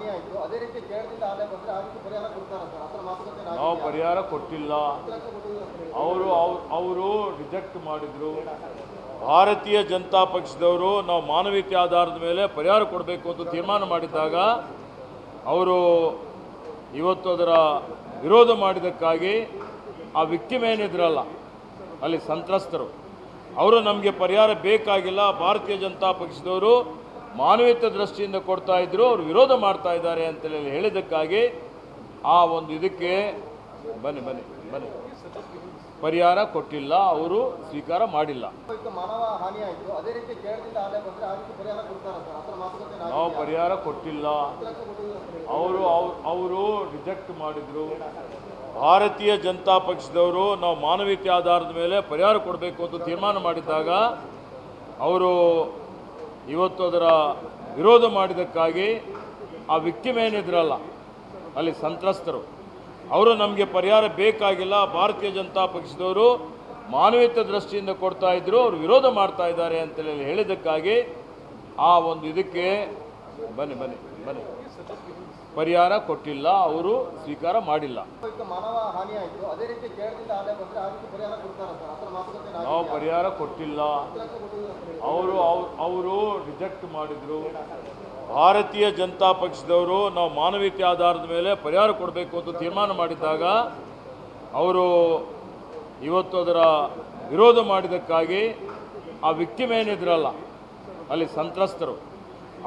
ಹಾನಿ ಆಯಿತು, ಅದೇ ರೀತಿ ಕೇರಳದಿಂದ ಆನೆ ಬಂದರೆ ಆ ರೀತಿ ಪರಿಹಾರ ಕೊಡ್ತಾರೆ ಸರ್, ಅದರ ಮಾತುಕತೆ ನಾವು ಪರಿಹಾರ ಕೊಟ್ಟಿಲ್ಲ. ಅವರು ರಿಜೆಕ್ಟ್ ಮಾಡಿದರು. ಭಾರತೀಯ ಜನತಾ ಪಕ್ಷದವರು ನಾವು ಮಾನವೀಯತೆ ಆಧಾರದ ಮೇಲೆ ಪರಿಹಾರ ಕೊಡಬೇಕು ಅಂತ ತೀರ್ಮಾನ ಮಾಡಿದ್ದಾಗ ಅವರು ಇವತ್ತು ಅದರ ವಿರೋಧ ಮಾಡಿದ್ದಕ್ಕಾಗಿ ಆ ವಿಕ್ಟಿಮ್ ಏನಿದ್ರಲ್ಲ ಅಲ್ಲಿ ಸಂತ್ರಸ್ತರು ಅವರು ನಮಗೆ ಪರಿಹಾರ ಬೇಕಾಗಿಲ್ಲ, ಭಾರತೀಯ ಜನತಾ ಪಕ್ಷದವರು ಮಾನವೀಯತೆ ದೃಷ್ಟಿಯಿಂದ ಕೊಡ್ತಾ ಇದ್ರು, ಅವರು ವಿರೋಧ ಮಾಡ್ತಾ ಇದ್ದಾರೆ ಅಂತೇಳಿ ಹೇಳಿದ್ದಕ್ಕಾಗಿ ಆ ಒಂದು ಇದಕ್ಕೆ ಬನ್ನಿ ಪರಿಹಾರ ಕೊಟ್ಟಿಲ್ಲ, ಅವರು ಸ್ವೀಕಾರ ಮಾಡಿಲ್ಲ. ಮಾನವ ಹಾನಿ ಆಯಿತು, ಅದೇ ರೀತಿ ಕೇರಳದಿಂದ ಆನೆ ಬಂದರೆ ಆ ರೀತಿ ಪರಿಹಾರ ಕೊಡ್ತಾರೆ ಸರ್, ಅದರ ಮಾತುಕತೆ ನಾವು ಪರಿಹಾರ ಕೊಟ್ಟಿಲ್ಲ. ಅವರು ರಿಜೆಕ್ಟ್ ಮಾಡಿದರು. ಭಾರತೀಯ ಜನತಾ ಪಕ್ಷದವರು ನಾವು ಮಾನವೀಯತೆ ಆಧಾರದ ಮೇಲೆ ಪರಿಹಾರ ಕೊಡಬೇಕು ಅಂತ ತೀರ್ಮಾನ ಮಾಡಿದ್ದಾಗ ಅವರು ಇವತ್ತು ಅದರ ವಿರೋಧ ಮಾಡಿದ್ದಕ್ಕಾಗಿ ಆ ವಿಕ್ಟಿಮ್ ಏನಿದ್ರಲ್ಲ ಅಲ್ಲಿ ಸಂತ್ರಸ್ತರು ಅವರು ನಮಗೆ ಪರಿಹಾರ ಬೇಕಾಗಿಲ್ಲ, ಭಾರತೀಯ ಜನತಾ ಪಕ್ಷದವರು ಮಾನವೀಯತೆ ದೃಷ್ಟಿಯಿಂದ ಕೊಡ್ತಾ ಇದ್ರು, ಅವರು ವಿರೋಧ ಮಾಡ್ತಾ ಇದ್ದಾರೆ ಅಂತೇಳಿ ಹೇಳಿದ್ದಕ್ಕಾಗಿ ಆ ಒಂದು ಇದಕ್ಕೆ ಬನ್ನಿ ಪರಿಹಾರ ಕೊಟ್ಟಿಲ್ಲ, ಅವರು ಸ್ವೀಕಾರ ಮಾಡಿಲ್ಲ. ಮಾನವ ಹಾನಿ ಆಯಿತು, ಅದೇ ರೀತಿ ಕೇರಳದಿಂದ ಆನೆ ಬಂದರೆ ಆ ರೀತಿ ಪರಿಹಾರ ಕೊಡ್ತಾರೆ ಸರ್, ಅದರ ಮಾತುಕತೆ ನಾವು ಪರಿಹಾರ ಕೊಟ್ಟಿಲ್ಲ. ಅವರು ರಿಜೆಕ್ಟ್ ಮಾಡಿದರು. ಭಾರತೀಯ ಜನತಾ ಪಕ್ಷದವರು ನಾವು ಮಾನವೀಯತೆ ಆಧಾರದ ಮೇಲೆ ಪರಿಹಾರ ಕೊಡಬೇಕು ಅಂತ ತೀರ್ಮಾನ ಮಾಡಿದ್ದಾಗ ಅವರು ಇವತ್ತು ಅದರ ವಿರೋಧ ಮಾಡಿದ್ದಕ್ಕಾಗಿ ಆ ವಿಕ್ಟಿಮ್ ಏನಿದ್ರಲ್ಲ ಅಲ್ಲಿ ಸಂತ್ರಸ್ತರು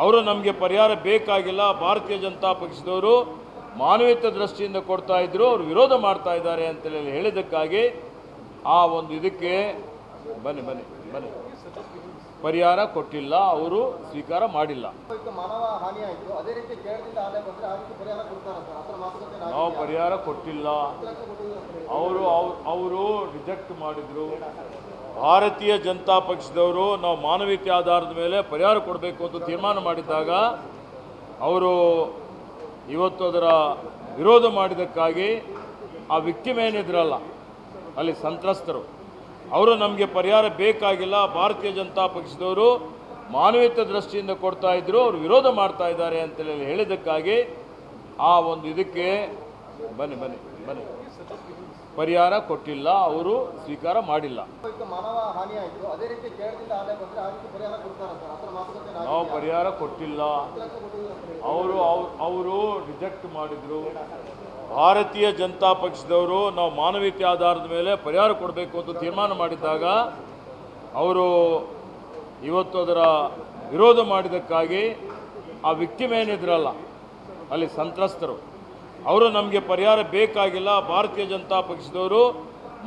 ಅವರು ನಮಗೆ ಪರಿಹಾರ ಬೇಕಾಗಿಲ್ಲ, ಭಾರತೀಯ ಜನತಾ ಪಕ್ಷದವರು ಮಾನವೀಯತೆ ದೃಷ್ಟಿಯಿಂದ ಕೊಡ್ತಾ ಇದ್ರು, ಅವರು ವಿರೋಧ ಮಾಡ್ತಾ ಇದ್ದಾರೆ ಅಂತೇಳಿ ಹೇಳಿದ್ದಕ್ಕಾಗಿ ಆ ಒಂದು ಇದಕ್ಕೆ ಬನ್ನಿ ಪರಿಹಾರ ಕೊಟ್ಟಿಲ್ಲ, ಅವರು ಸ್ವೀಕಾರ ಮಾಡಿಲ್ಲ. ಮಾನವ ಹಾನಿ ಆಯಿತು, ಅದೇ ರೀತಿ ಕೇರಳದಿಂದ ಆನೆ ಬಂದರೆ ಆ ರೀತಿ ಪರಿಹಾರ ಕೊಡ್ತಾರೆ ಸರ್, ಅದರ ಮಾತುಕತೆ ನಾವು ಪರಿಹಾರ ಕೊಟ್ಟಿಲ್ಲ. ಅವರು ರಿಜೆಕ್ಟ್ ಮಾಡಿದರು. ಭಾರತೀಯ ಜನತಾ ಪಕ್ಷದವರು ನಾವು ಮಾನವೀಯತೆ ಆಧಾರದ ಮೇಲೆ ಪರಿಹಾರ ಕೊಡಬೇಕು ಅಂತ ತೀರ್ಮಾನ ಮಾಡಿದ್ದಾಗ ಅವರು ಇವತ್ತು ಅದರ ವಿರೋಧ ಮಾಡಿದ್ದಕ್ಕಾಗಿ ಆ ವಿಕ್ಟಿಮ್ ಏನಿದ್ರಲ್ಲ ಅಲ್ಲಿ ಸಂತ್ರಸ್ತರು ಅವರು ನಮಗೆ ಪರಿಹಾರ ಬೇಕಾಗಿಲ್ಲ, ಭಾರತೀಯ ಜನತಾ ಪಕ್ಷದವರು ಮಾನವೀಯತೆ ದೃಷ್ಟಿಯಿಂದ ಕೊಡ್ತಾ ಇದ್ರು, ಅವರು ವಿರೋಧ ಮಾಡ್ತಾ ಇದ್ದಾರೆ ಅಂತೇಳಿ ಹೇಳಿದ್ದಕ್ಕಾಗಿ ಆ ಒಂದು ಇದಕ್ಕೆ ಬನ್ನಿ ಪರಿಹಾರ ಕೊಟ್ಟಿಲ್ಲ, ಅವರು ಸ್ವೀಕಾರ ಮಾಡಿಲ್ಲ. ಮಾನವ ಹಾನಿ ಆಯಿತು, ಅದೇ ರೀತಿ ಕೇರಳದಿಂದ ಆನೆ ಬಂದರೆ ಆ ರೀತಿ ಪರಿಹಾರ ಕೊಡ್ತಾರೆ ಸರ್, ಅದರ ಮಾತುಕತೆ ನಾವು ಪರಿಹಾರ ಕೊಟ್ಟಿಲ್ಲ. ಅವರು ರಿಜೆಕ್ಟ್ ಮಾಡಿದರು. ಭಾರತೀಯ ಜನತಾ ಪಕ್ಷದವರು ನಾವು ಮಾನವೀಯತೆ ಆಧಾರದ ಮೇಲೆ ಪರಿಹಾರ ಕೊಡಬೇಕು ಅಂತ ತೀರ್ಮಾನ ಮಾಡಿದ್ದಾಗ ಅವರು ಇವತ್ತು ಅದರ ವಿರೋಧ ಮಾಡಿದ್ದಕ್ಕಾಗಿ ಆ ವಿಕ್ಟಿಮ್ ಏನಿದ್ರಲ್ಲ ಅಲ್ಲಿ ಸಂತ್ರಸ್ತರು ಅವರು ನಮಗೆ ಪರಿಹಾರ ಬೇಕಾಗಿಲ್ಲ, ಭಾರತೀಯ ಜನತಾ ಪಕ್ಷದವರು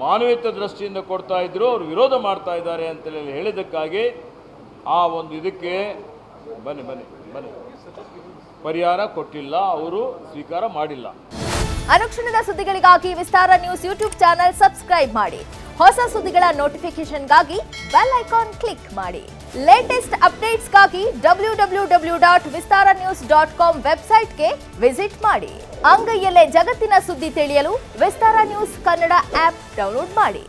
ಮಾನವೀಯತೆ ದೃಷ್ಟಿಯಿಂದ ಕೊಡ್ತಾ ಇದ್ರು, ಅವರು ವಿರೋಧ ಮಾಡ್ತಾ ಇದ್ದಾರೆ ಅಂತೇಳಿ ಹೇಳಿದ್ದಕ್ಕಾಗಿ ಆ ಒಂದು ಇದಕ್ಕೆ ಬನ್ನಿ ಪರಿಹಾರ ಕೊಟ್ಟಿಲ್ಲ, ಅವರು ಸ್ವೀಕಾರ ಮಾಡಿಲ್ಲ. ಅನುಕ್ಷಣದ ಸುದ್ದಿಗಳಿಗಾಗಿ ವಿಸ್ತಾರ ನ್ಯೂಸ್ ಯೂಟ್ಯೂಬ್ ಚಾನೆಲ್ ಸಬ್ಸ್ಕ್ರೈಬ್ ಮಾಡಿ. ಹೊಸ ಸುದ್ದಿಗಳ ನೋಟಿಫಿಕೇಶನ್ಗಾಗಿ ಬೆಲ್ ಐಕಾನ್ ಕ್ಲಿಕ್ ಮಾಡಿ. ಲೇಟೆಸ್ಟ್ ಅಪ್ಡೇಟ್ಸ್ಗಾಗಿ www.vistaranews.com ವೆಬ್ಸೈಟ್ಗೆ ವಿಸಿಟ್ ಮಾಡಿ. ಅಂಗೈಯಲ್ಲೇ ಜಗತ್ತಿನ ಸುದ್ದಿ ತಿಳಿಯಲು ವಿಸ್ತಾರ ನ್ಯೂಸ್ ಕನ್ನಡ ಆಪ್ ಡೌನ್ಲೋಡ್ ಮಾಡಿ.